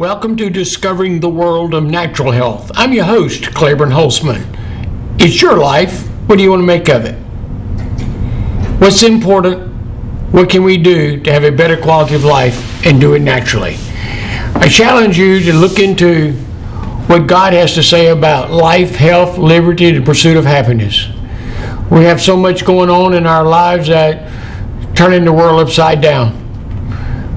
Welcome to Discovering the World of Natural Health. I'm your host, Claiborne Holtzman. It's your life. What do you want to make of it? What's important? What can we do to have a better quality of life and do it naturally? I challenge you to look into what God has to say about life, health, liberty, and the pursuit of happiness. We have so much going on in our lives that turning the world upside down.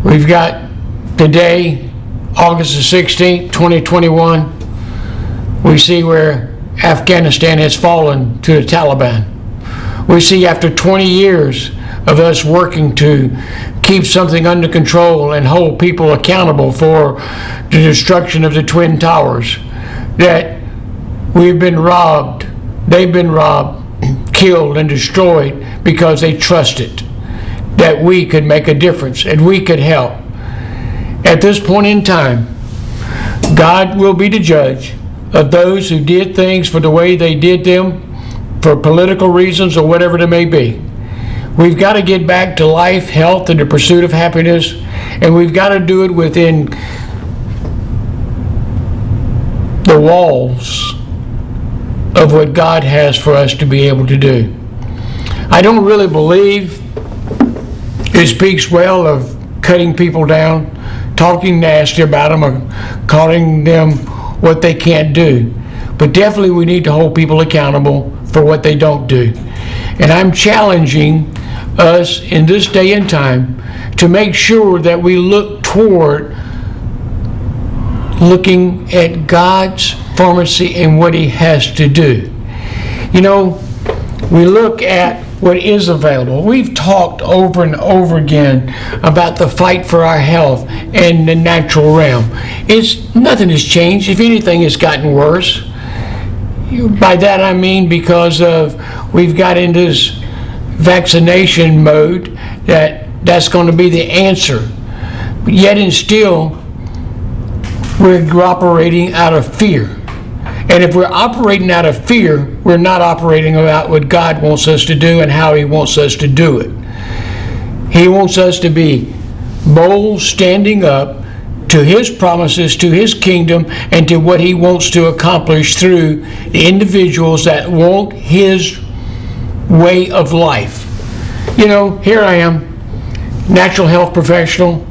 We've got today, August the 16th, 2021, we see where Afghanistan has fallen to the Taliban. We see after 20 years of us working to keep something under control and hold people accountable for the destruction of the Twin Towers, that we've been robbed, they've been robbed, killed and destroyed because they trusted that we could make a difference and we could help. At this point in time, God will be the judge of those who did things for the way they did them, for political reasons or whatever it may be. We've got to get back to life, health, and the pursuit of happiness, and we've got to do it within the walls of what God has for us to be able to do. I don't really believe it speaks well of cutting people down, talking nasty about them, or calling them what they can't do. But definitely we need to hold people accountable for what they don't do. And I'm challenging us in this day and time to make sure that we look toward looking at God's pharmacy and what He has to do. You know, we look at what is available. We've talked over and over again about the fight for our health and the natural realm. Nothing has changed. If anything, it's gotten worse. By that I mean because we've got in this vaccination mode that's going to be the answer. But yet and still, we're operating out of fear. And if we're operating out of fear, we're not operating about what God wants us to do and how He wants us to do it. He wants us to be bold, standing up to His promises, to His kingdom, and to what He wants to accomplish through the individuals that want His way of life. You know, here I am, natural health professional,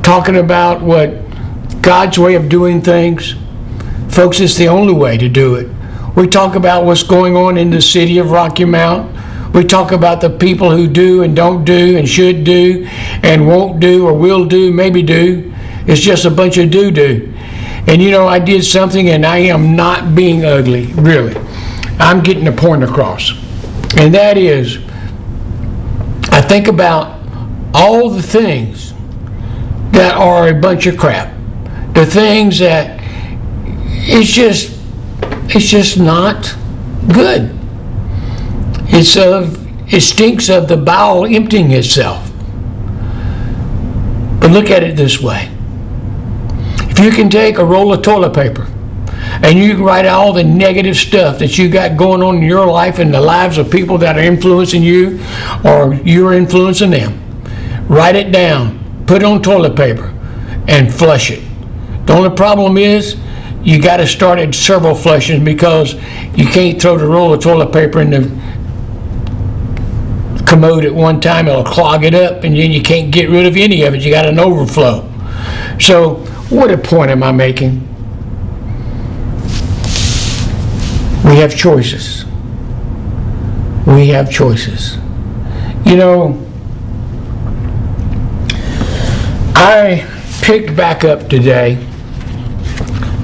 talking about what God's way of doing things. Folks, it's the only way to do it. We talk about what's going on in the city of Rocky Mount. We talk about the people who do and don't do and should do and won't do or will do, maybe do. It's just a bunch of do-do. And you know, I did something and I am not being ugly, really. I'm getting the point across. And that is, I think about all the things that are a bunch of crap. The things that it's just not good. It stinks of the bowel emptying itself. But look at it this way. If you can take a roll of toilet paper and you can write all the negative stuff that you got going on in your life and the lives of people that are influencing you or you're influencing them, write it down, put it on toilet paper, and flush it. The only problem is you got to start at several flushes because you can't throw the roll of toilet paper in the commode at one time. It'll clog it up and then you can't get rid of any of it. You got an overflow. So what a point am I making? We have choices. We have choices. You know, I picked back up today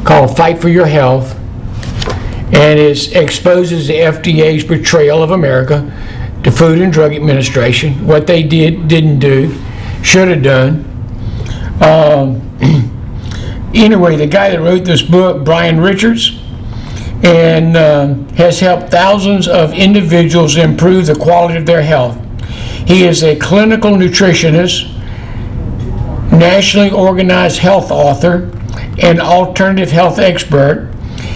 called Fight for Your Health, and it exposes the FDA's portrayal of America, the Food and Drug Administration, what they didn't do, should have done. Anyway, the guy that wrote this book, Brian Richards, and has helped thousands of individuals improve the quality of their health. He is a clinical nutritionist, nationally organized health author, and alternative health expert.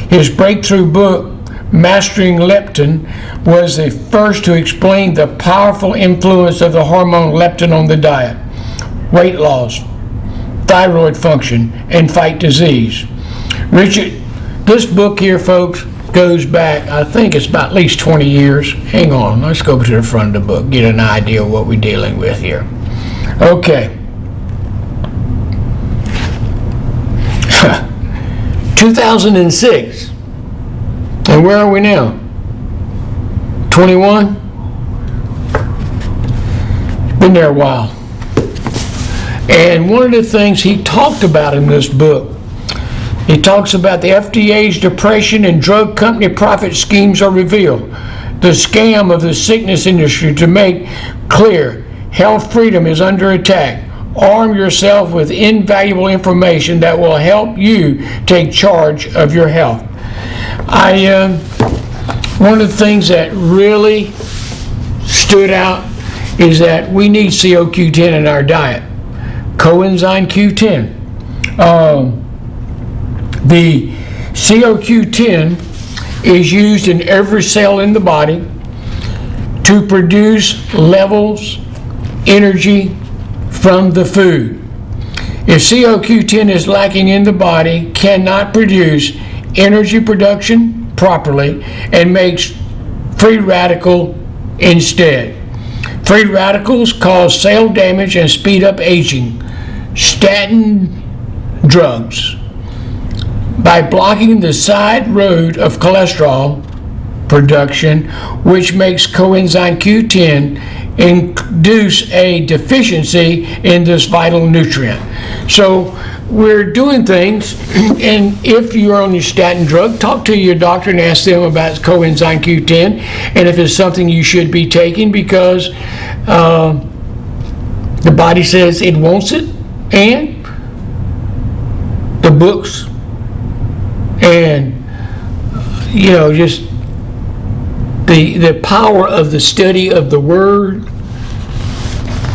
His breakthrough book, Mastering Leptin, was the first to explain the powerful influence of the hormone leptin on the diet, weight loss, thyroid function and fight disease. Richard, this book here, folks, goes back, I think it's about at least 20 years. Hang on, let's go to the front of the book, get an idea of what we're dealing with here. Okay. 2006. And where are we now? 21? Been there a while. And one of the things he talked about in this book, he talks about the FDA's depression and drug company profit schemes are revealed. The scam of the sickness industry to make clear health freedom is under attack. Arm yourself with invaluable information that will help you take charge of your health. One of the things that really stood out is that we need CoQ10 in our diet. Coenzyme Q10. The CoQ10 is used in every cell in the body to produce levels, energy from the food. If CoQ10 is lacking in the body, cannot produce energy production properly and makes free radical instead. Free radicals cause cell damage and speed up aging. Statin drugs, by blocking the side road of cholesterol production, which makes coenzyme Q10 induce a deficiency in this vital nutrient. So we're doing things, and if you're on your statin drug, talk to your doctor and ask them about coenzyme Q10 and if it's something you should be taking, because the body says it wants it, and the books and just the power of the study of the Word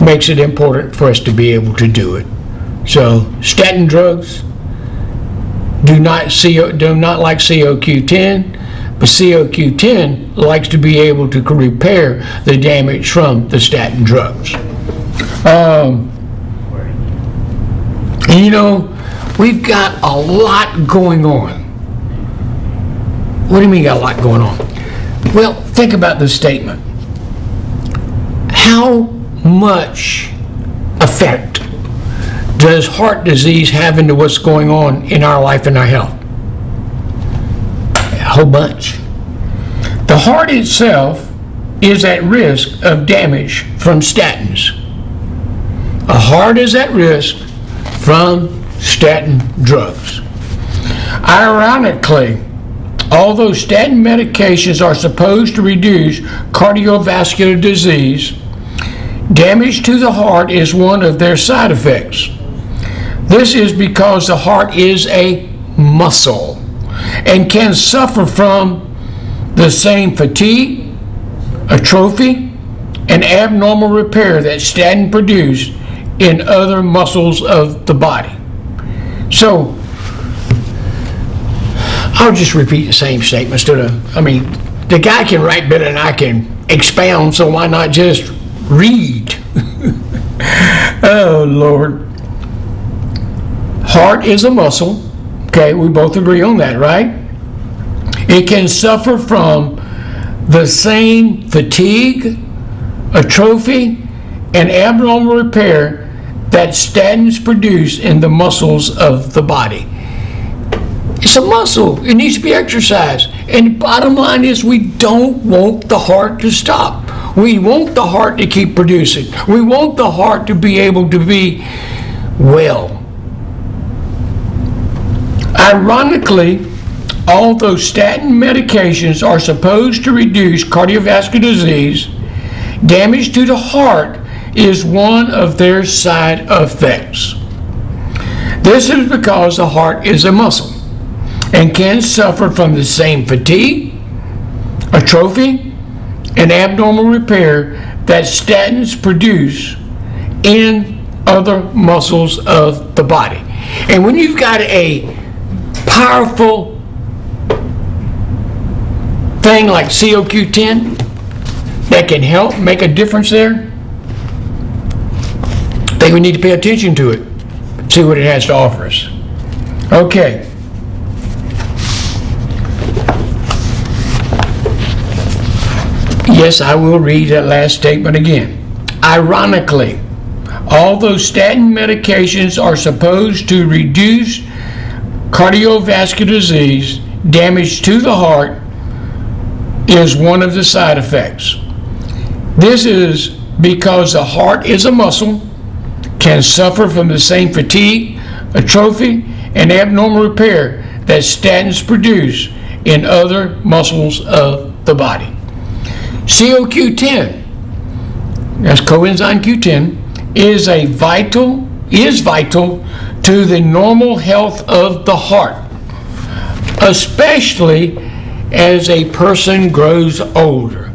makes it important for us to be able to do it. So statin drugs do not like CoQ10, but CoQ10 likes to be able to repair the damage from the statin drugs. We've got a lot going on. What do you mean got a lot going on? Well, think about this statement. How much effect does heart disease have into what's going on in our life and our health? A whole bunch. The heart itself is at risk of damage from statins. A heart is at risk from statin drugs. Ironically, although statin medications are supposed to reduce cardiovascular disease, damage to the heart is one of their side effects. This is because the heart is a muscle and can suffer from the same fatigue, atrophy, and abnormal repair that statin produce in other muscles of the body. So, I'll just repeat the same statement the guy can write better than I can expound, so why not just read? Oh, Lord. Heart is a muscle. Okay, we both agree on that, right? It can suffer from the same fatigue, atrophy, and abnormal repair that statins produce in the muscles of the body. It's a muscle. It needs to be exercised. And the bottom line is we don't want the heart to stop. We want the heart to keep producing. We want the heart to be able to be well. Ironically, although statin medications are supposed to reduce cardiovascular disease, damage to the heart is one of their side effects. This is because the heart is a muscle and can suffer from the same fatigue, atrophy, and abnormal repair that statins produce in other muscles of the body. And when you've got a powerful thing like CoQ10 that can help make a difference there, I think we need to pay attention to it. see what it has to offer us. Okay. Yes, I will read that last statement again. Ironically, although statin medications are supposed to reduce cardiovascular disease, damage to the heart is one of the side effects. This is because the heart is a muscle, can suffer from the same fatigue, atrophy, and abnormal repair that statins produce in other muscles of the body. CoQ10, that's coenzyme Q10, is vital to the normal health of the heart, especially as a person grows older.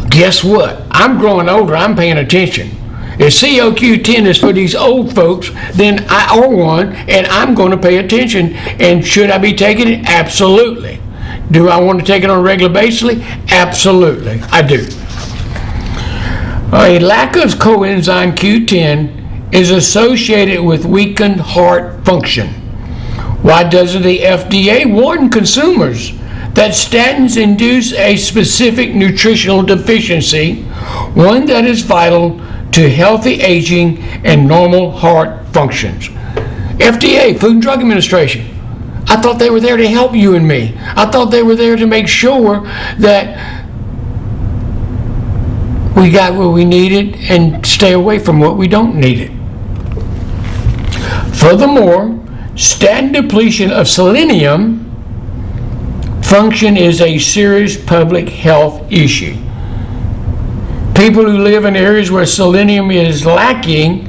Guess what? I'm growing older, I'm paying attention. If CoQ10 is for these old folks, then I are one, and I'm going to pay attention. And should I be taking it? Absolutely. Do I want to take it on a regular basis? Absolutely, I do. A lack of coenzyme Q10 is associated with weakened heart function. Why doesn't the FDA warn consumers that statins induce a specific nutritional deficiency, one that is vital to healthy aging and normal heart functions? FDA, Food and Drug Administration. I thought they were there to help you and me. I thought they were there to make sure that we got what we needed and stay away from what we don't need it. Furthermore, statin depletion of selenium function is a serious public health issue. People who live in areas where selenium is lacking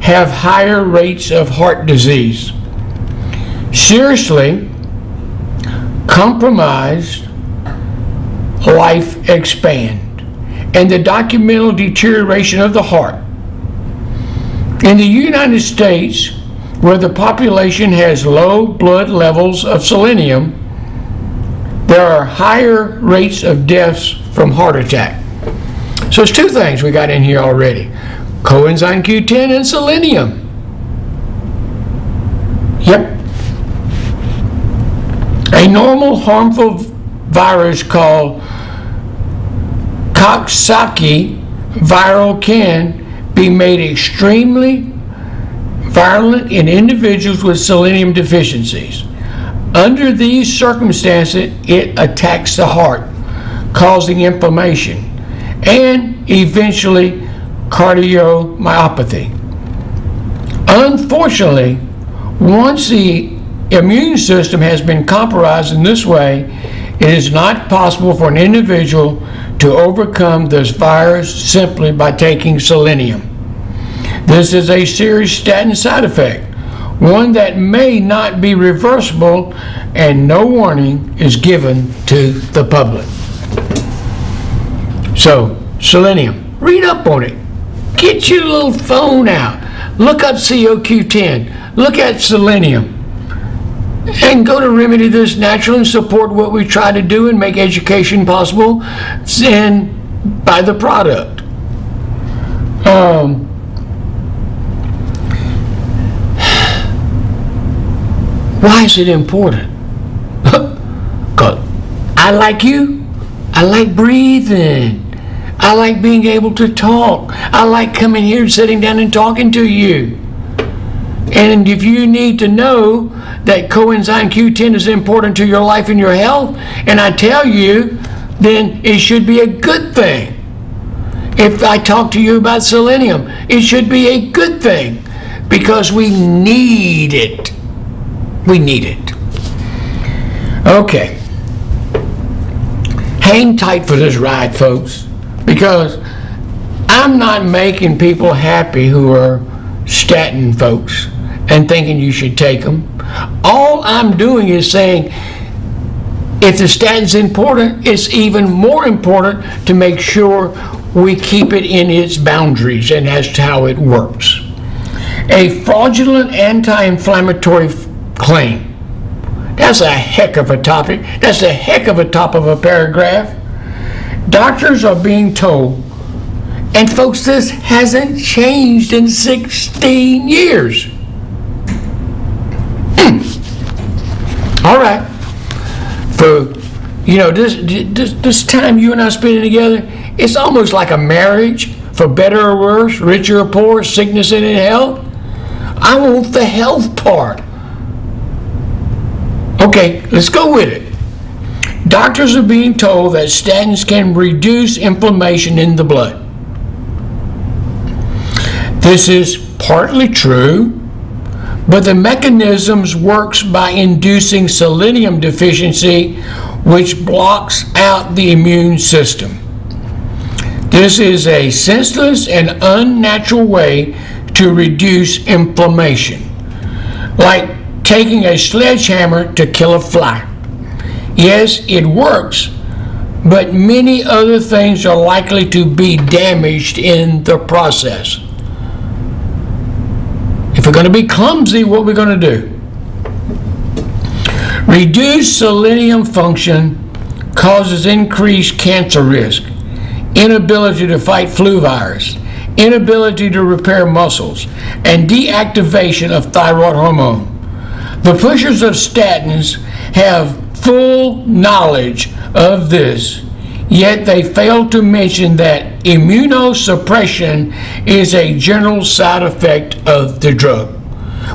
have higher rates of heart disease. Seriously compromised life expand, and the documental deterioration of the heart. In the United States, where the population has low blood levels of selenium, there are higher rates of deaths from heart attack. So it's two things we got in here already: coenzyme Q10 and selenium. Yep. A normal harmful virus called Coxsackie viral can be made extremely virulent in individuals with selenium deficiencies. Under these circumstances, it attacks the heart, causing inflammation and eventually cardiomyopathy. Unfortunately, once the immune system has been compromised in this way, it is not possible for an individual to overcome this virus simply by taking selenium. This is a serious statin side effect, one that may not be reversible, and no warning is given to the public. So, selenium, read up on it. Get your little phone out. Look up CoQ10. Look at selenium. And go to Remedy This Natural and support what we try to do and make education possible and buy the product. Why is it important? Because I like you. I like breathing. I like being able to talk. I like coming here and sitting down and talking to you. And if you need to know that coenzyme Q10 is important to your life and your health, and I tell you, then it should be a good thing. If I talk to you about selenium, it should be a good thing, because we need it. We need it. Okay. Hang tight for this ride, folks, because I'm not making people happy who are statin folks and thinking you should take them. All I'm doing is saying, if the statin's important, it's even more important to make sure we keep it in its boundaries and as to how it works. A fraudulent anti-inflammatory claim. That's a heck of a topic. That's a heck of a top of a paragraph. Doctors are being told, and folks, this hasn't changed in 16 years. All right. For, this time you and I spending together, it's almost like a marriage, for better or worse, richer or poor, sickness and in health. I want the health part. Okay, let's go with it. Doctors are being told that statins can reduce inflammation in the blood. This is partly true, but the mechanisms works by inducing selenium deficiency, which blocks out the immune system. This is a senseless and unnatural way to reduce inflammation, like taking a sledgehammer to kill a fly. Yes, it works, but many other things are likely to be damaged in the process. If we're going to be clumsy, what we're going to do? Reduced selenium function causes increased cancer risk, inability to fight flu virus, inability to repair muscles, and deactivation of thyroid hormone. The pushers of statins have full knowledge of this, yet they fail to mention that immunosuppression is a general side effect of the drug.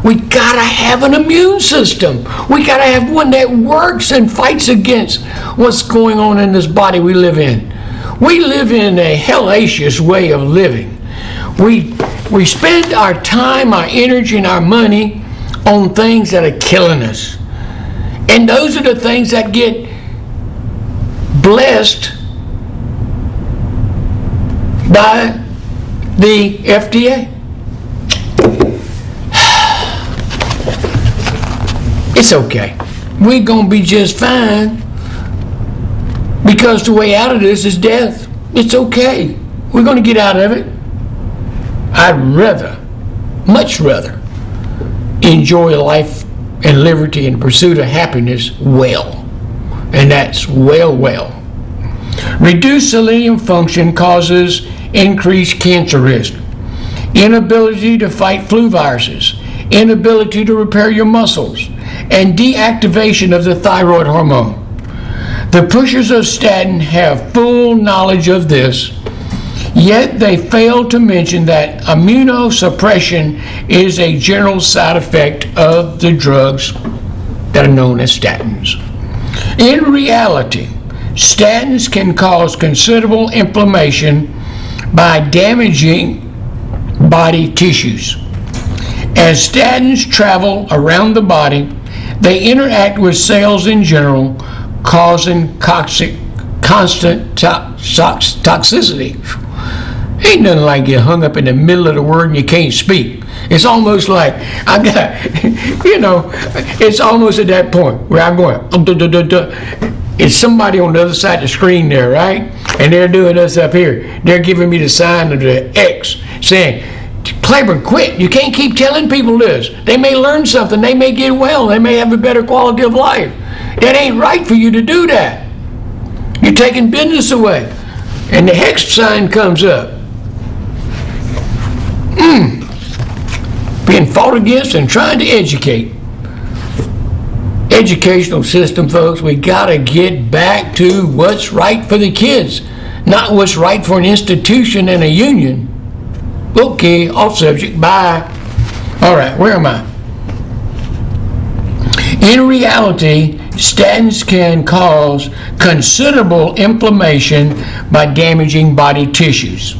We gotta have an immune system. We gotta have one that works and fights against what's going on in this body we live in. We live in a hellacious way of living. We spend our time, our energy, and our money on things that are killing us. And those are the things that get blessed by the FDA. It's okay. We're going to be just fine, because the way out of this is death. It's okay. We're going to get out of it. I'd much rather, enjoy life and liberty and pursuit of happiness well. And that's well. Reduced selenium function causes increased cancer risk, inability to fight flu viruses, inability to repair your muscles, and deactivation of the thyroid hormone. The pushers of statin have full knowledge of this, yet they fail to mention that immunosuppression is a general side effect of the drugs that are known as statins. In reality, statins can cause considerable inflammation by damaging body tissues. As statins travel around the body, they interact with cells in general, causing constant toxicity. Ain't nothing like you hung up in the middle of the word and you can't speak. It's almost like it's almost at that point where I'm going, it's somebody on the other side of the screen there, right? And they're doing this up here. They're giving me the sign of the X, saying, Claiborne, quit. You can't keep telling people this. They may learn something. They may get well. They may have a better quality of life. That ain't right for you to do that. You're taking business away. And the hex sign comes up. Being fought against and trying to educate. Educational system, folks, we gotta get back to what's right for the kids, not what's right for an institution and a union. Okay, off subject, bye. All right, where am I? In reality, statins can cause considerable inflammation by damaging body tissues.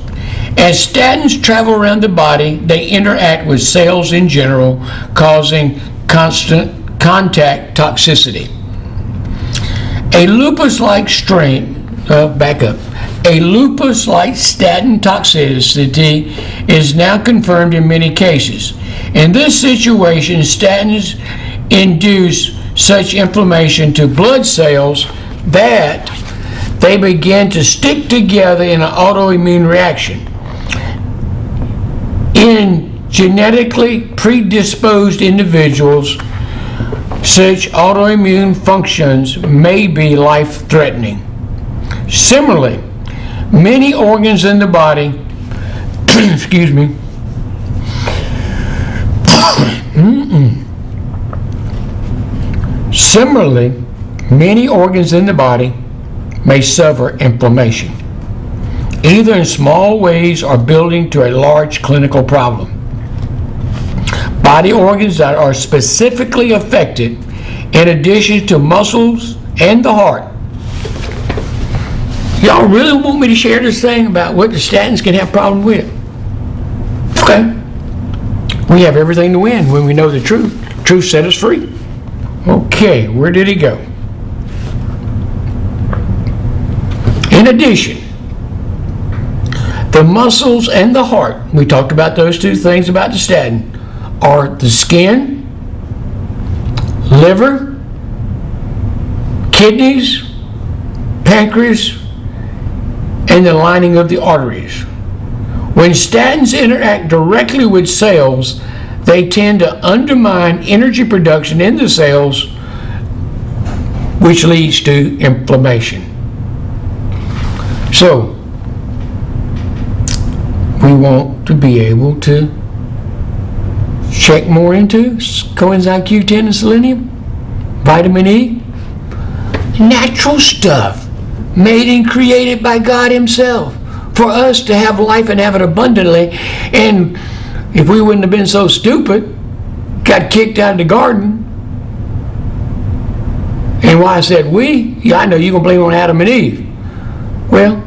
As statins travel around the body, they interact with cells in general, causing constant contact toxicity. A lupus-like strain, A lupus-like statin toxicity is now confirmed in many cases. In this situation, statins induce such inflammation to blood cells that they begin to stick together in an autoimmune reaction. In genetically predisposed individuals, such autoimmune functions may be life-threatening. Similarly, many organs in the body, excuse me, Similarly, many organs in the body may suffer inflammation, either in small ways or building to a large clinical problem. Body organs that are specifically affected, in addition to muscles and the heart. Y'all really want me to share this thing about what the statins can have problems with? Okay. We have everything to win when we know the truth. Truth set us free. Okay, where did he go? In addition, the muscles and the heart, we talked about those two things about the statin, are the skin, liver, kidneys, pancreas, and the lining of the arteries. When statins interact directly with cells, they tend to undermine energy production in the cells, which leads to inflammation. So, we want to be able to check more into Coenzyme Q10 and Selenium, vitamin E, natural stuff made and created by God Himself for us to have life and have it abundantly. And if we wouldn't have been so stupid, got kicked out of the garden. And why I said we? Yeah, I know you're going to blame it on Adam and Eve. Well,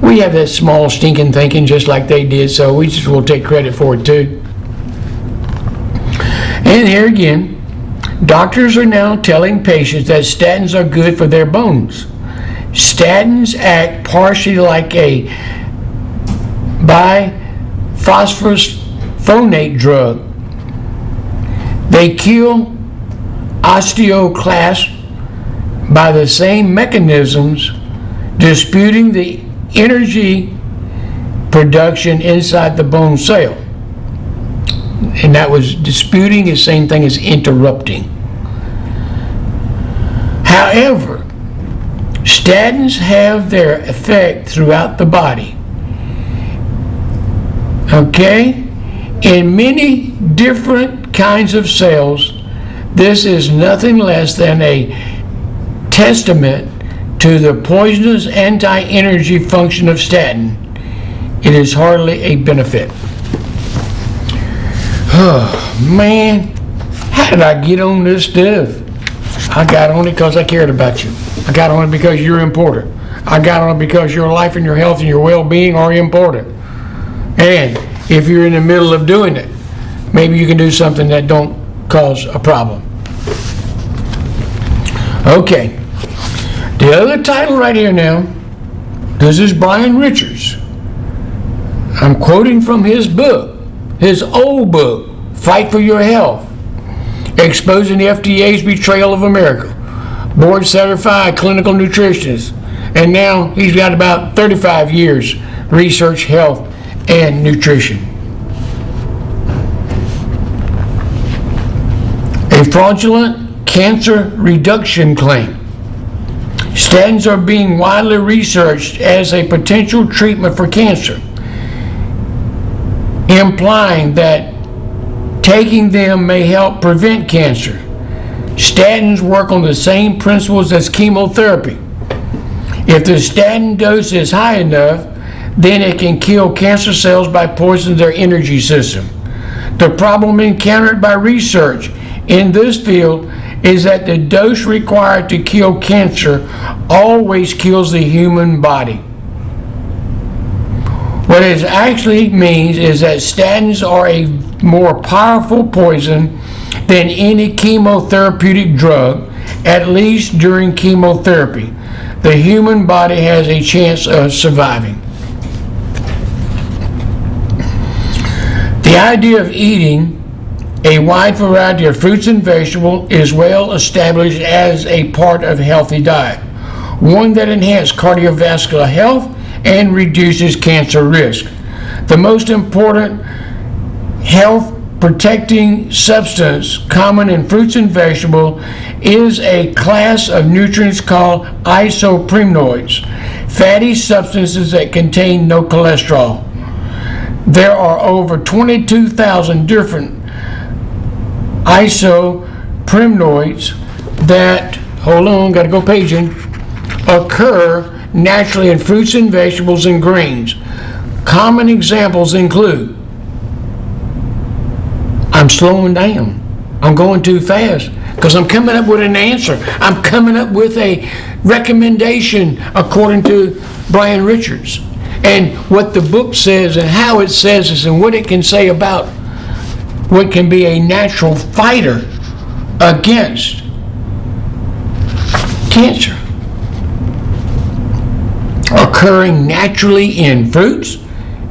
we have that small stinking thinking just like they did, so we just will take credit for it too. And here again, doctors are now telling patients that statins are good for their bones. Statins act partially like a biphosphonate drug. They kill osteoclasts by the same mechanisms, disputing the energy production inside the bone cell. And that was disputing the same thing as interrupting. However, statins have their effect throughout the body. Okay? In many different kinds of cells, this is nothing less than a testament to the poisonous anti-energy function of statin. It is hardly a benefit. Oh, man. How did I get on this stuff? I got on it because I cared about you. I got on it because you're important. I got on it because your life and your health and your well-being are important. And if you're in the middle of doing it, maybe you can do something that don't cause a problem. Okay. The other title right here now, this is Brian Richards. I'm quoting from his book, his old book, Fight for Your Health, Exposing the FDA's Betrayal of America, board-certified clinical nutritionist, and now he's got about 35 years research health and nutrition. A fraudulent cancer reduction claim. Statins are being widely researched as a potential treatment for cancer, implying that taking them may help prevent cancer. Statins work on the same principles as chemotherapy. If the statin dose is high enough, then it can kill cancer cells by poisoning their energy system. The problem encountered by research in this field is that the dose required to kill cancer always kills the human body. What it actually means is that statins are a more powerful poison than any chemotherapeutic drug, at least during chemotherapy. The human body has a chance of surviving. The idea of eating a wide variety of fruits and vegetables is well established as a part of a healthy diet, one that enhances cardiovascular health and reduces cancer risk. The most important health protecting substance common in fruits and vegetables is a class of nutrients called isoprenoids, fatty substances that contain no cholesterol. There are over 22,000 different isoprenoids that, hold on, got to go paging, occur naturally in fruits and vegetables and grains. Common examples include, I'm slowing down. I'm going too fast because I'm coming up with an answer. I'm coming up with a recommendation according to Brian Richards. And what the book says and how it says this and what it can say about what can be a natural fighter against cancer. Occurring naturally in fruits,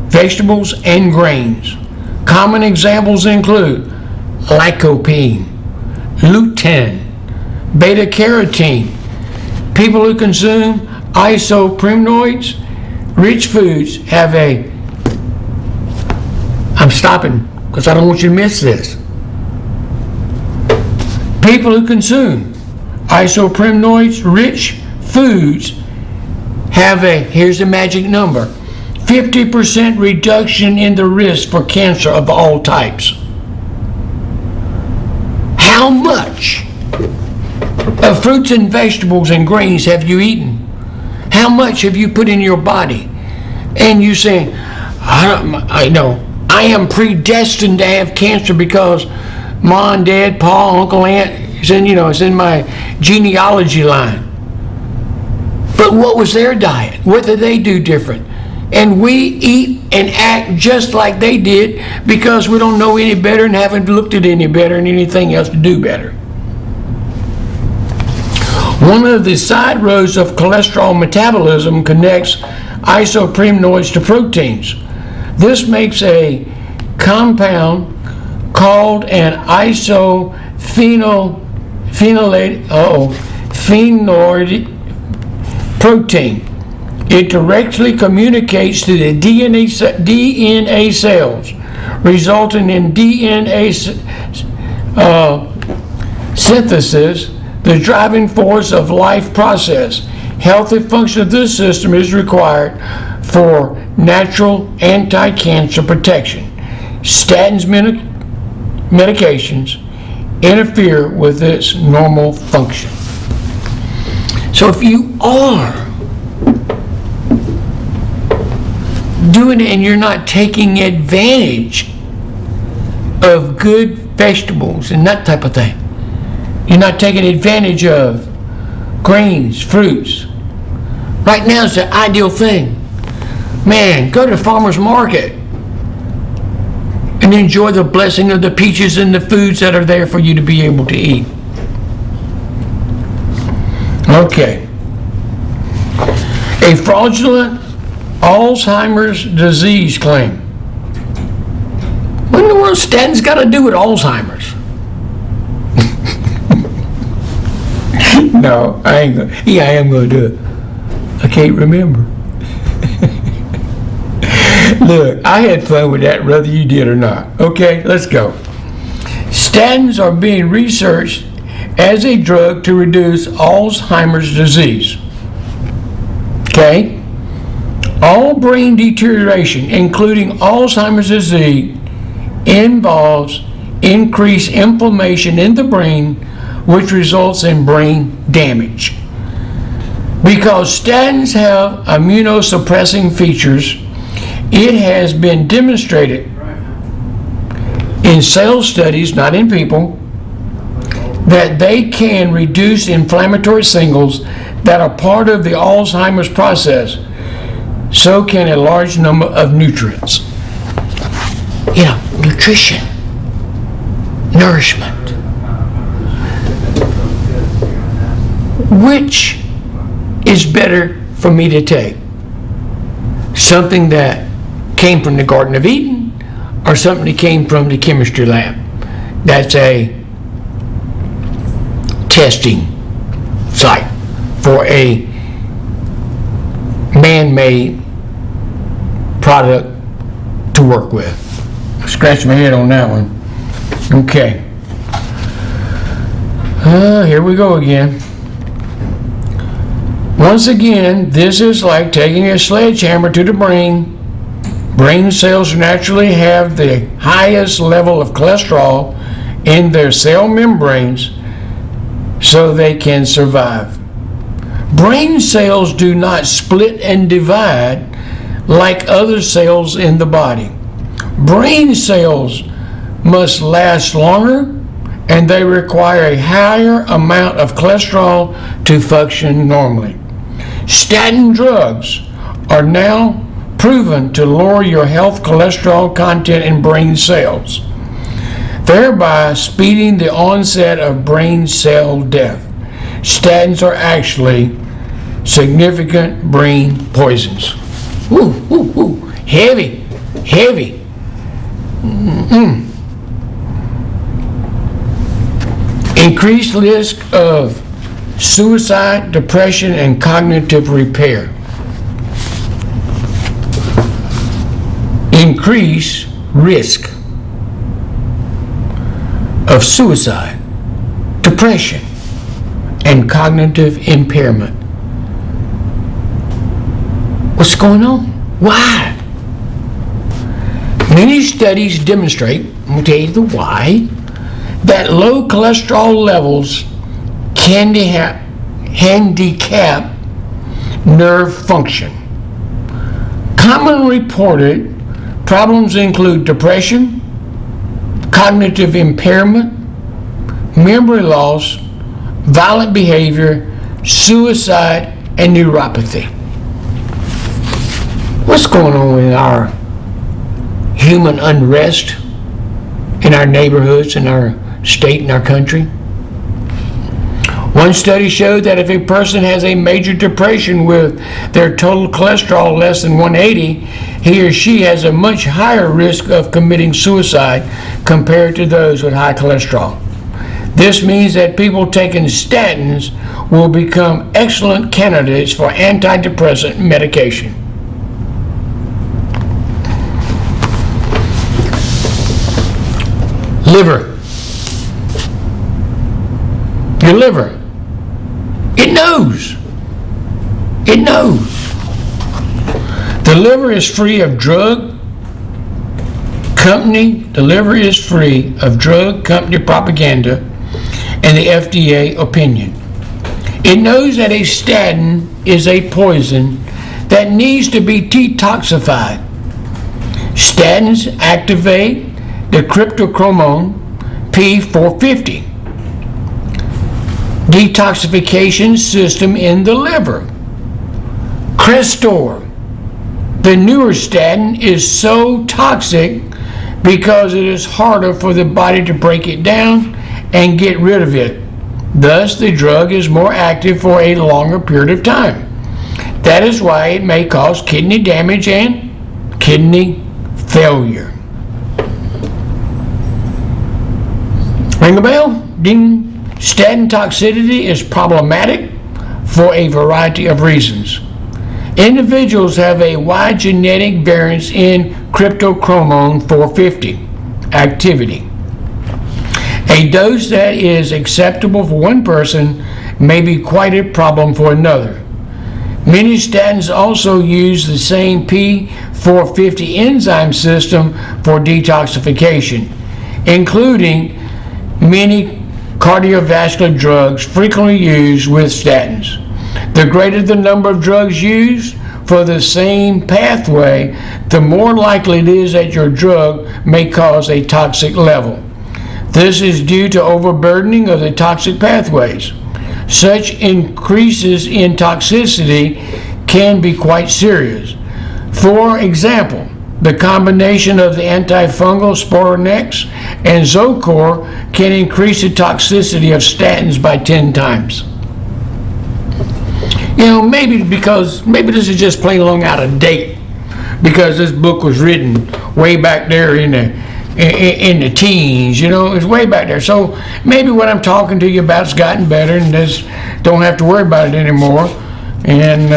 vegetables, and grains. Common examples include lycopene, lutein, beta-carotene. People who consume isoprenoids, rich foods have a, I'm stopping because I don't want you to miss this. People who consume isoprenoids, rich foods have a, here's the magic number, 50% reduction in the risk for cancer of all types. How much of fruits and vegetables and grains have you eaten? How much have you put in your body? And you say, I know, I am predestined to have cancer because mom, dad, pa, uncle, aunt, it's in my genealogy line. But what was their diet? What did they do different? And we eat and act just like they did because we don't know any better and haven't looked at any better and anything else to do better. One of the side roads of cholesterol metabolism connects isoprenoids to proteins. This makes a compound called an isophenolate protein. It directly communicates to the DNA cells, resulting in DNA synthesis, the driving force of life process. Healthy function of this system is required for natural anti-cancer protection. Statins medications interfere with its normal function. So if you are doing it and you're not taking advantage of good vegetables and that type of thing, you're not taking advantage of grains, fruits. Right now is the ideal thing. Man, go to the farmer's market and enjoy the blessing of the peaches and the foods that are there for you to be able to eat. Okay. A fraudulent Alzheimer's disease claim. What in the world statins got to do with Alzheimer's? No, I ain't gonna. Yeah, I am going to do it. I can't remember. Look, I had fun with that whether you did or not. Okay, let's go. Statins are being researched as a drug to reduce Alzheimer's disease. Okay? All brain deterioration, including Alzheimer's disease, involves increased inflammation in the brain, which results in brain damage. Because statins have immunosuppressing features, it has been demonstrated in cell studies, not in people, that they can reduce inflammatory signals that are part of the Alzheimer's process. So can a large number of nutrients. Nutrition, nourishment. Which is better for me to take? Something that came from the Garden of Eden or something that came from the chemistry lab? That's a testing site for a man-made product to work with. Scratch my head on that one. Okay. Here we go again. Once again, this is like taking a sledgehammer to the brain. Brain cells naturally have the highest level of cholesterol in their cell membranes. so they can survive. Brain cells do not split and divide like other cells in the body. Brain cells must last longer, and they require a higher amount of cholesterol to function normally. Statin drugs are now proven to lower your health cholesterol content in brain cells, thereby speeding the onset of brain cell death. Statins are actually significant brain poisons. Ooh, ooh, ooh. Heavy. Increased risk of suicide, depression, and cognitive repair. Increased risk of suicide, depression, and cognitive impairment. What's going on? Why? Many studies demonstrate, I'm going to tell you the why, that low cholesterol levels can handicap nerve function. Commonly reported problems include depression, cognitive impairment, memory loss, violent behavior, suicide, and neuropathy. What's going on with our human unrest in our neighborhoods, in our state, in our country? One study showed that if a person has a major depression with their total cholesterol less than 180, he or she has a much higher risk of committing suicide compared to those with high cholesterol. This means that people taking statins will become excellent candidates for antidepressant medication. Liver. Your liver. It knows. It knows. The liver is free of drug company propaganda and the FDA opinion. It knows that a statin is a poison that needs to be detoxified. Statins activate the cryptochromone P450 detoxification system in the liver. Crestor, the newer statin, is so toxic because it is harder for the body to break it down and get rid of it. Thus, the drug is more active for a longer period of time. That is why it may cause kidney damage and kidney failure. Ring a bell? Ding. Statin toxicity is problematic for a variety of reasons. Individuals have a wide genetic variance in cryptochromone 450 activity. A dose that is acceptable for one person may be quite a problem for another. Many statins also use the same P450 enzyme system for detoxification, including many cardiovascular drugs frequently used with statins. The greater the number of drugs used for the same pathway, the more likely it is that your drug may cause a toxic level. This is due to overburdening of the toxic pathways. Such increases in toxicity can be quite serious. For example, the combination of the antifungal Spornex and Zocor can increase the toxicity of statins by 10 times. You know, maybe this is just plain long out of date, because this book was written way back there in the teens. You know, it's way back there. So maybe what I'm talking to you about's gotten better, and don't have to worry about it anymore. And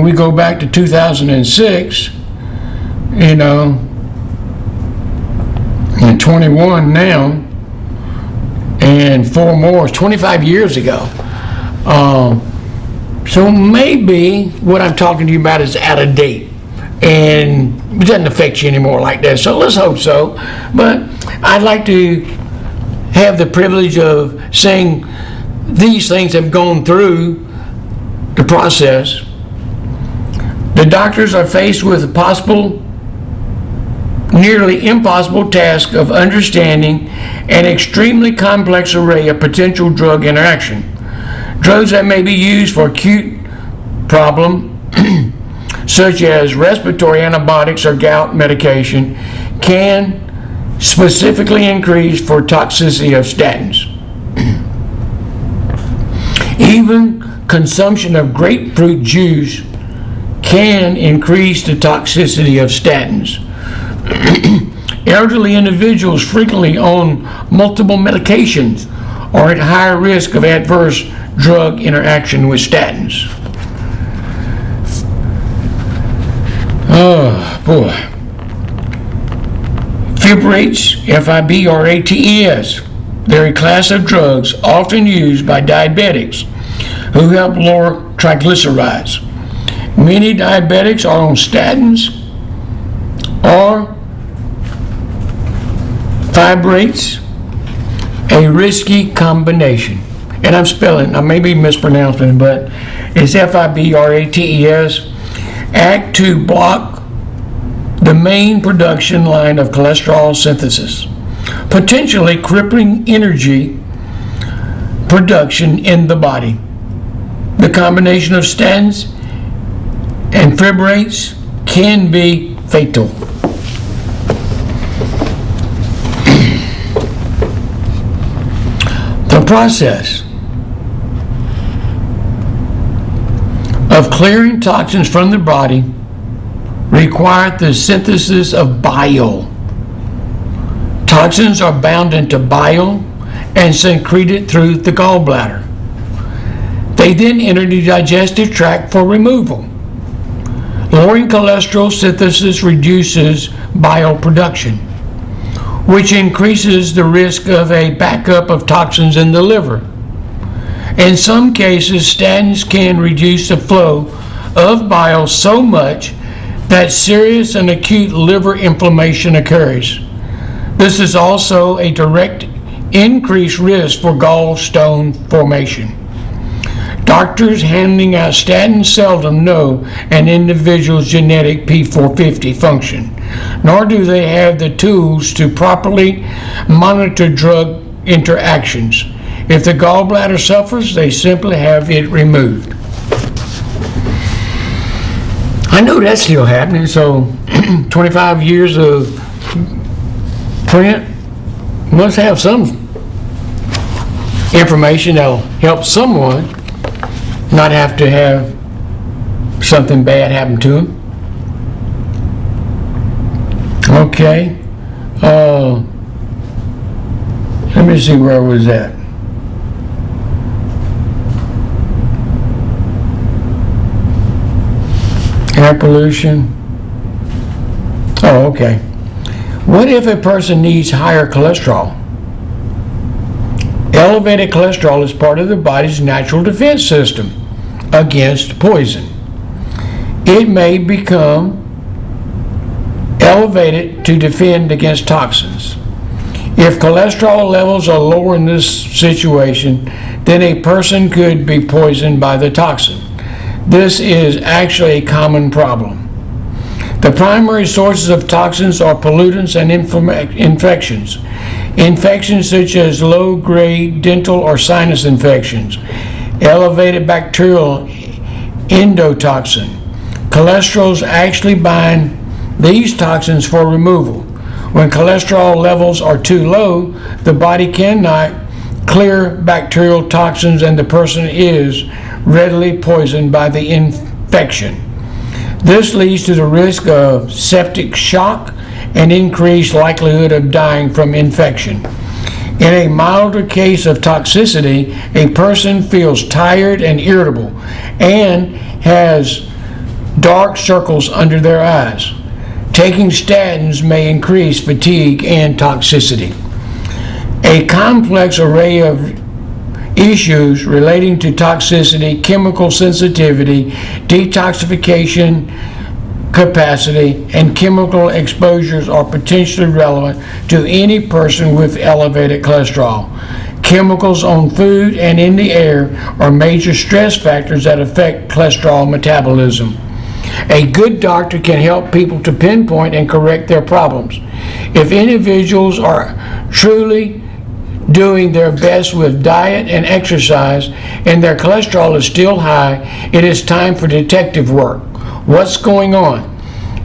we go back to 2006. You know, and 21 now, and 4 more, 25 years ago. So maybe what I'm talking to you about is out of date, and it doesn't affect you anymore like that. So let's hope so. But I'd like to have the privilege of saying these things have gone through the process. The doctors are faced with a possible, nearly impossible task of understanding an extremely complex array of potential drug interaction. Drugs that may be used for acute problem, such as respiratory antibiotics or gout medication, can specifically increase for toxicity of statins. Even consumption of grapefruit juice can increase the toxicity of statins. Elderly individuals frequently on multiple medications are at higher risk of adverse drug interaction with statins. Oh boy. Fibrates, F-I-B-R-A-T-E-S. They're a class of drugs often used by diabetics who help lower triglycerides. Many diabetics are on statins or fibrates, a risky combination. And I may be mispronouncing it, but it's F-I-B-R-A-T-E-S. Act to block the main production line of cholesterol synthesis, potentially crippling energy production in the body. The combination of statins and fibrates can be fatal. The process of clearing toxins from the body requires the synthesis of bile. Toxins are bound into bile and secreted through the gallbladder. They then enter the digestive tract for removal. Lowering cholesterol synthesis reduces bile production, which increases the risk of a backup of toxins in the liver. In some cases, statins can reduce the flow of bile so much that serious and acute liver inflammation occurs. This is also a direct increased risk for gallstone formation. Doctors handing out statins seldom know an individual's genetic P450 function, nor do they have the tools to properly monitor drug interactions. If the gallbladder suffers, they simply have it removed. I know that's still happening, so 25 years of print must have some information that'll help someone not have to have something bad happen to them. Okay. Let me see where I was at. Air pollution. Oh, okay. What if a person needs higher cholesterol? Elevated cholesterol is part of the body's natural defense system against poison. It may become elevated to defend against toxins. If cholesterol levels are lower in this situation, then a person could be poisoned by the toxin. This is actually a common problem. The primary sources of toxins are pollutants and infections. Infections such as low-grade dental or sinus infections, elevated bacterial endotoxin. Cholesterols actually bind these toxins for removal. When cholesterol levels are too low, the body cannot clear bacterial toxins and the person is readily poisoned by the infection. This leads to the risk of septic shock and increased likelihood of dying from infection. In a milder case of toxicity, a person feels tired and irritable and has dark circles under their eyes. Taking statins may increase fatigue and toxicity. A complex array of issues relating to toxicity, chemical sensitivity, detoxification, capacity, and chemical exposures are potentially relevant to any person with elevated cholesterol. Chemicals on food and in the air are major stress factors that affect cholesterol metabolism. A good doctor can help people to pinpoint and correct their problems. If individuals are truly doing their best with diet and exercise and their cholesterol is still high, it is time for detective work. What's going on?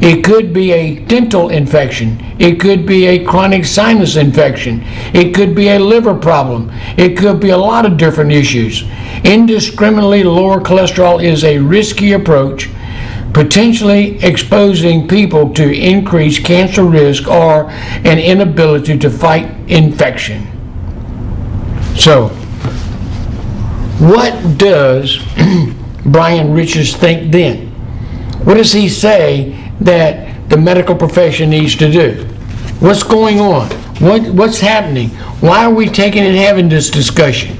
It could be a dental infection. It could be a chronic sinus infection. It could be a liver problem. It could be a lot of different issues. Indiscriminately lower cholesterol is a risky approach, potentially exposing people to increased cancer risk or an inability to fight infection. So, what does Brian Richards think then? What does he say that the medical profession needs to do? What's going on? What's happening? Why are we taking and having this discussion?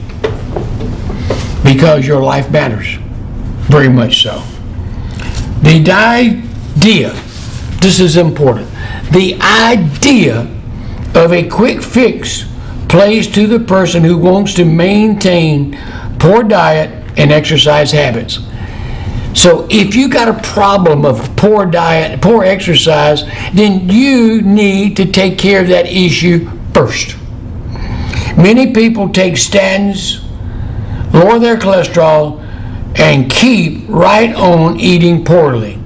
Because your life matters, very much so. The idea, this is important, the idea of a quick fix plays to the person who wants to maintain poor diet and exercise habits. So if you got a problem of poor diet, poor exercise, then you need to take care of that issue first. Many people take statins, lower their cholesterol, and keep right on eating poorly.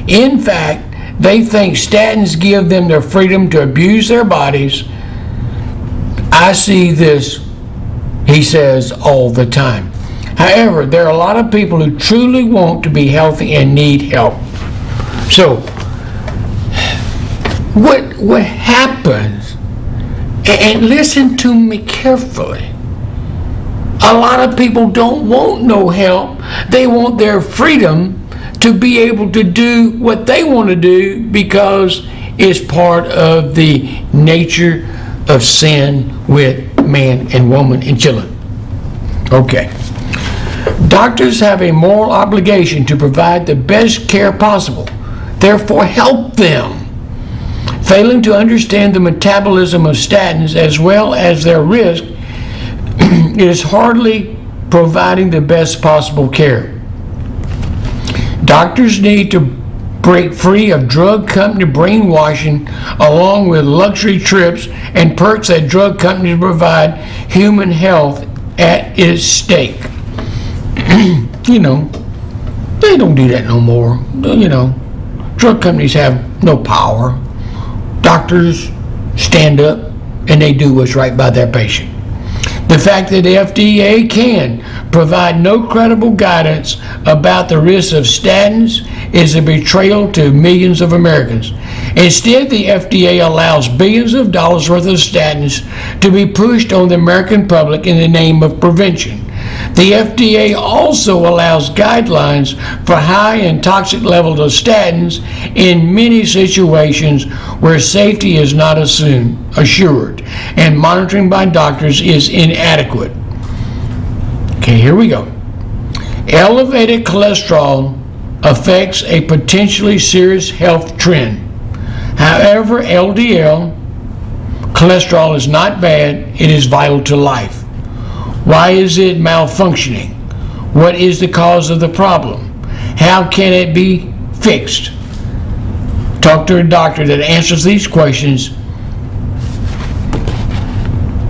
In fact, they think statins give them the freedom to abuse their bodies. I see this, he says, all the time. However, there are a lot of people who truly want to be healthy and need help. So, what happens, and listen to me carefully, a lot of people don't want no help. They want their freedom to be able to do what they want to do because it's part of the nature of sin with man and woman and children. Okay. Doctors have a moral obligation to provide the best care possible. Therefore, help them. Failing to understand the metabolism of statins as well as their risk is hardly providing the best possible care. Doctors need to break free of drug company brainwashing along with luxury trips and perks that drug companies provide. Human health at its stake. You know, they don't do that no more. You know, drug companies have no power. Doctors stand up and they do what's right by their patient. The fact that the FDA can provide no credible guidance about the risks of statins is a betrayal to millions of Americans. Instead, the FDA allows billions of dollars worth of statins to be pushed on the American public in the name of prevention. The FDA also allows guidelines for high and toxic levels of statins in many situations where safety is not assured and monitoring by doctors is inadequate. Okay, here we go. Elevated cholesterol affects a potentially serious health trend. However, LDL cholesterol is not bad, it is vital to life. Why is it malfunctioning? What is the cause of the problem? How can it be fixed? Talk to a doctor that answers these questions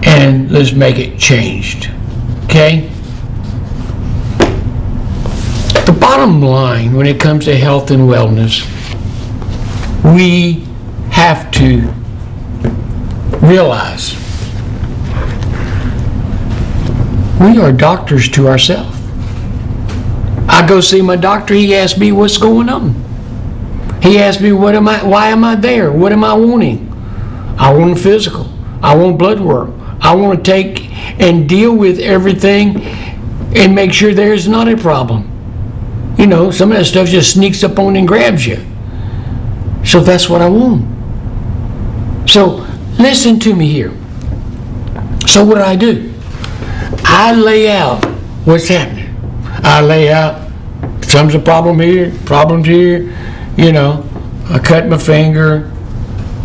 and let's make it changed. Okay? The bottom line when it comes to health and wellness, we have to realize we are doctors to ourselves. I go see my doctor, he asks me what's going on. He asks me why am I there? What am I wanting? I want a physical. I want blood work. I want to take and deal with everything and make sure there's not a problem. You know, some of that stuff just sneaks up on and grabs you. So that's what I want. So listen to me here. So what do? I lay out what's happening. I lay out, comes a problem here, problems here, you know, I cut my finger,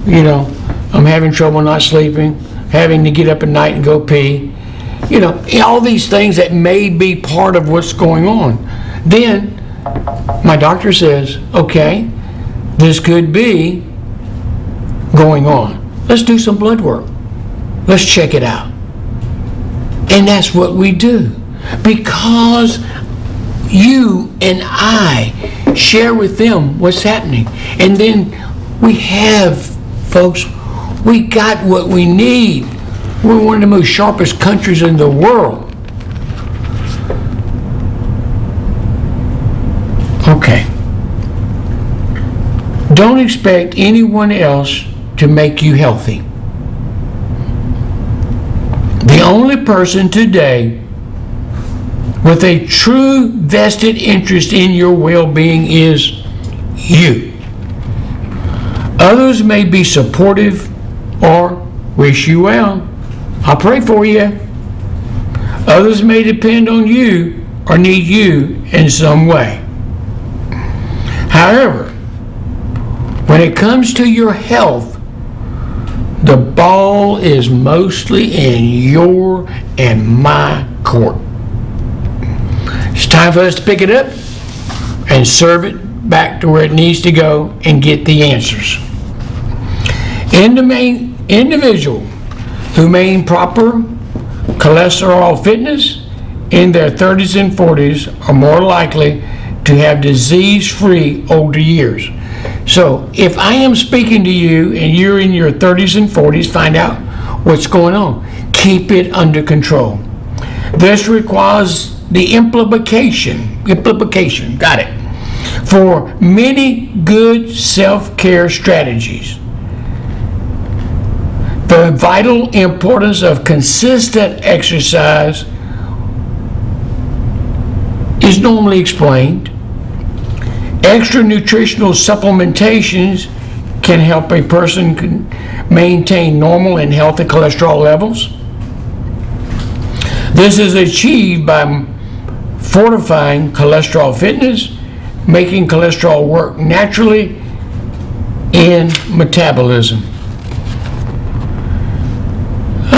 I'm having trouble not sleeping, having to get up at night and go pee, all these things that may be part of what's going on. Then my doctor says, okay, this could be going on. Let's do some blood work. Let's check it out. And that's what we do. Because you and I share with them what's happening. And then we have, folks, we got what we need. We're one of the most sharpest countries in the world. Okay. Don't expect anyone else to make you healthy. The only person today with a true vested interest in your well-being is you. Others may be supportive or wish you well. I pray for you. Others may depend on you or need you in some way. However, when it comes to your health, the ball is mostly in your and my court. It's time for us to pick it up and serve it back to where it needs to go and get the answers. Individual who maintain proper cholesterol fitness in their 30s and 40s are more likely to have disease-free older years. So if I am speaking to you and you're in your 30s and 40s, find out what's going on. Keep it under control. This requires the implication, got it, for many good self-care strategies. The vital importance of consistent exercise is normally explained. Extra nutritional supplementations can help a person maintain normal and healthy cholesterol levels. This is achieved by fortifying cholesterol fitness, making cholesterol work naturally in metabolism.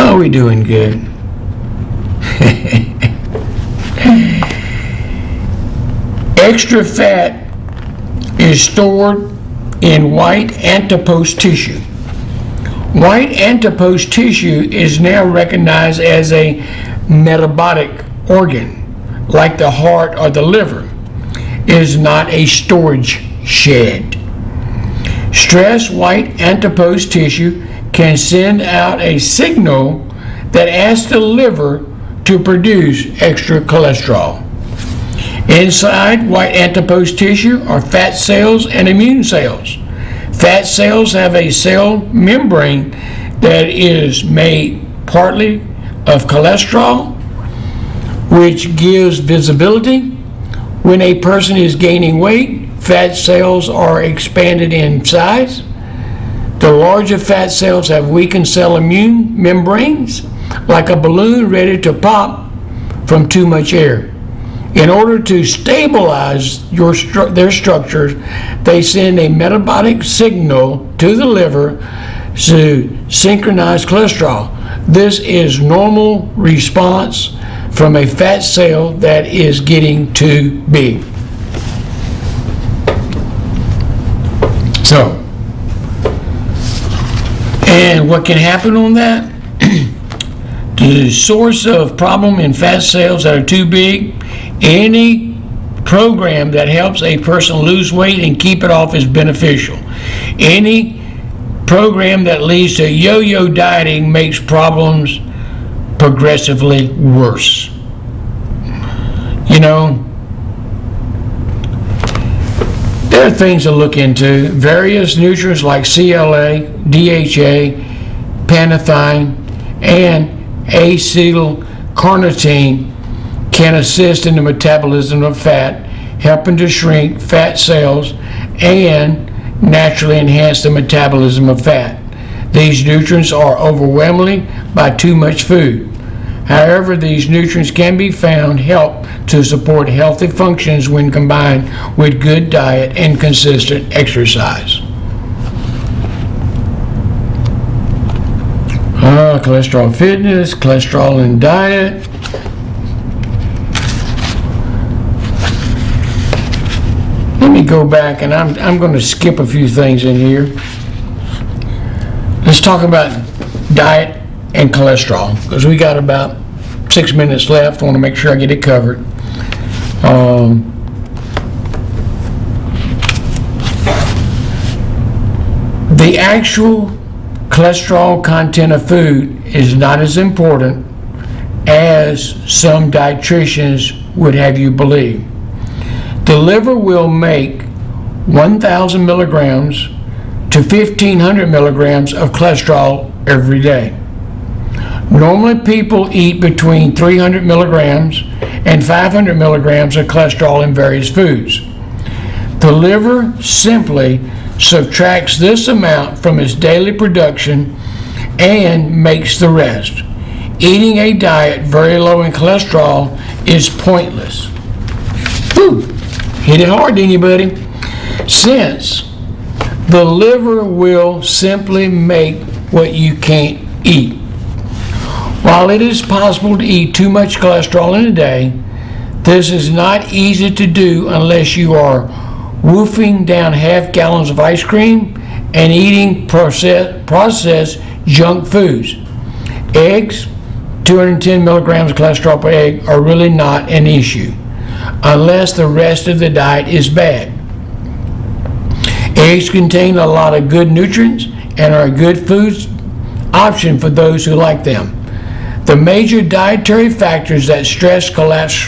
Oh, we're doing good. Extra fat is stored in white adipose tissue. White adipose tissue is now recognized as a metabolic organ, like the heart or the liver. It is not a storage shed. Stressed white adipose tissue can send out a signal that asks the liver to produce extra cholesterol. Inside white adipose tissue are fat cells and immune cells. Fat cells have a cell membrane that is made partly of cholesterol, which gives visibility. When a person is gaining weight, fat cells are expanded in size. The larger fat cells have weakened cell immune membranes, like a balloon ready to pop from too much air. In order to stabilize their structures, they send a metabolic signal to the liver to synchronize cholesterol. This is normal response from a fat cell that is getting too big. So, and what can happen on that? The source of problem in fat cells that are too big, any program that helps a person lose weight and keep it off is beneficial. Any program that leads to yo-yo dieting makes problems progressively worse. There are things to look into. Various nutrients like CLA, DHA, panathine, and acetylcarnitine can assist in the metabolism of fat, helping to shrink fat cells and naturally enhance the metabolism of fat. These nutrients are overwhelmingly by too much food. However, these nutrients can be found help to support healthy functions when combined with good diet and consistent exercise. cholesterol fitness, cholesterol in diet. Let me go back, and I'm going to skip a few things in here. Let's talk about diet and cholesterol, because we got about 6 minutes left. I want to make sure I get it covered. The actual cholesterol content of food is not as important as some dietitians would have you believe. The liver will make 1,000 milligrams to 1,500 milligrams of cholesterol every day. Normally people eat between 300 milligrams and 500 milligrams of cholesterol in various foods. The liver simply subtracts this amount from its daily production and makes the rest. Eating a diet very low in cholesterol is pointless. Whew. Hit it hard, anybody? Since the liver will simply make what you can't eat. While it is possible to eat too much cholesterol in a day, this is not easy to do unless you are wolfing down half gallons of ice cream and eating processed junk foods. Eggs, 210 milligrams of cholesterol per egg, are really not an issue unless the rest of the diet is bad. Eggs contain a lot of good nutrients and are a good food option for those who like them. The major dietary factors that stress cholesterol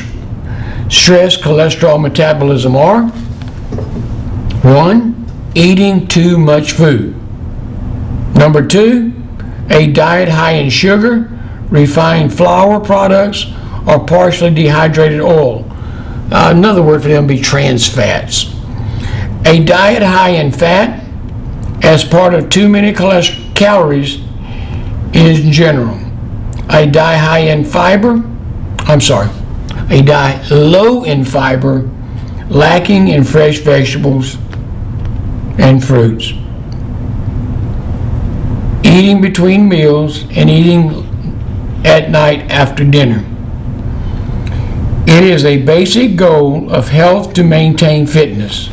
metabolism are: 1. Eating too much food. Number 2, a diet high in sugar, refined flour products, or partially dehydrated oil. Another word for them would be trans fats. A diet high in fat as part of too many calories in general. A diet low in fiber, lacking in fresh vegetables and fruits. Eating between meals and eating at night after dinner. It is a basic goal of health to maintain fitness.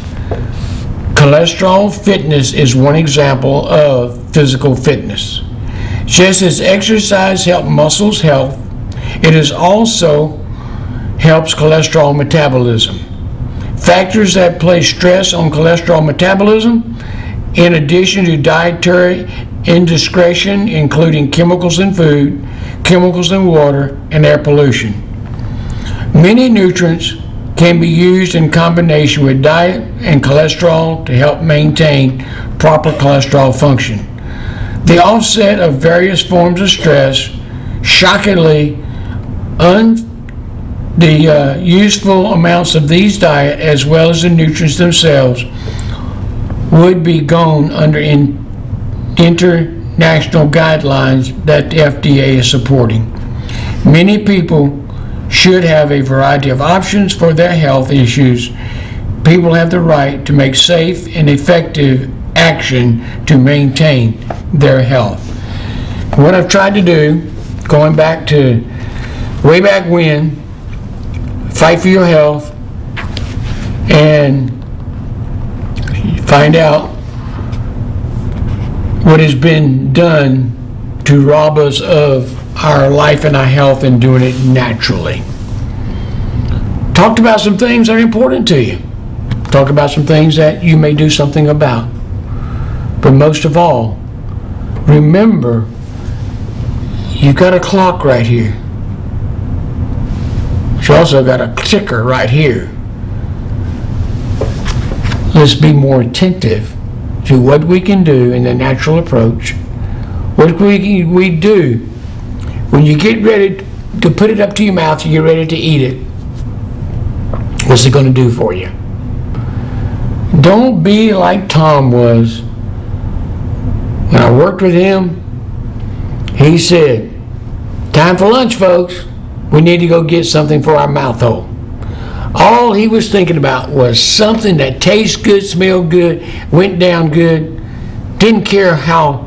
Cholesterol fitness is one example of physical fitness. Just as exercise helps muscles health, it is also helps cholesterol metabolism. Factors that place stress on cholesterol metabolism, in addition to dietary indiscretion, including chemicals in food, chemicals in water, and air pollution. Many nutrients can be used in combination with diet and cholesterol to help maintain proper cholesterol function. The offset of various forms of stress, shockingly, the useful amounts of these diet as well as the nutrients themselves would be gone under international guidelines that the FDA is supporting. Many people should have a variety of options for their health issues. People have the right to make safe and effective action to maintain their health. What I've tried to do, going back to way back when, fight for your health and find out what has been done to rob us of our life and our health and doing it naturally. Talked about some things that are important to you. Talk about some things that you may do something about. But most of all, remember, you've got a clock right here. You also got a ticker right here. Let's be more attentive to what we can do in the natural approach. What we do when you get ready to put it up to your mouth, you get ready to eat it. What's it going to do for you? Don't be like Tom was. When I worked with him, he said, "Time for lunch, folks. We need to go get something for our mouth hole." All he was thinking about was something that tastes good, smelled good, went down good, didn't care how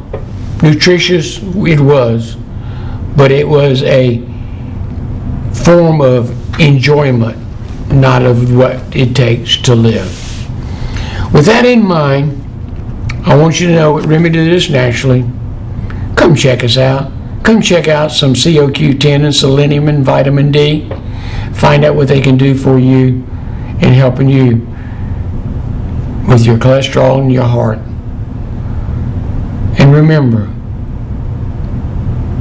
nutritious it was, but it was a form of enjoyment, not of what it takes to live. With that in mind, I want you to know at Remedy This Naturally, come check us out. Come check out some Q10 and Selenium and vitamin D. Find out what they can do for you in helping you with your cholesterol and your heart. And remember,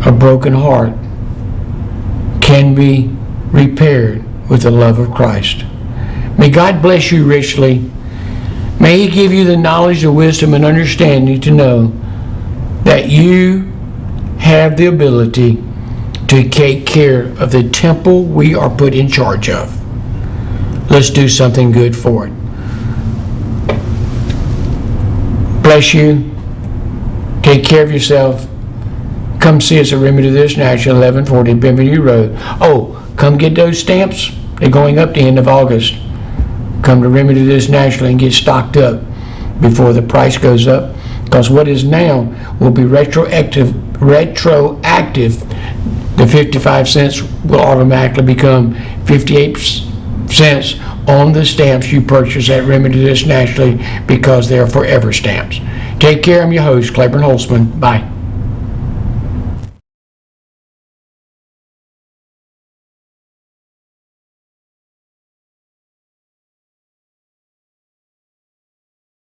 a broken heart can be repaired with the love of Christ. May God bless you richly. May He give you the knowledge, the wisdom, and understanding to know that you have the ability to take care of the temple we are put in charge of. Let's do something good for it. Bless you. Take care of yourself. Come see us at Remedy This Natural, 1140 Benvenue Road. Oh, come get those stamps. They're going up the end of August. Come to Remedy This Naturally and get stocked up before the price goes up, because what is now will be retroactive. The 55 cents will automatically become 58 cents on the stamps you purchase at Remedy This Naturally, because they're forever stamps. Take care. I'm your host, Claiborne Holtzman. Bye.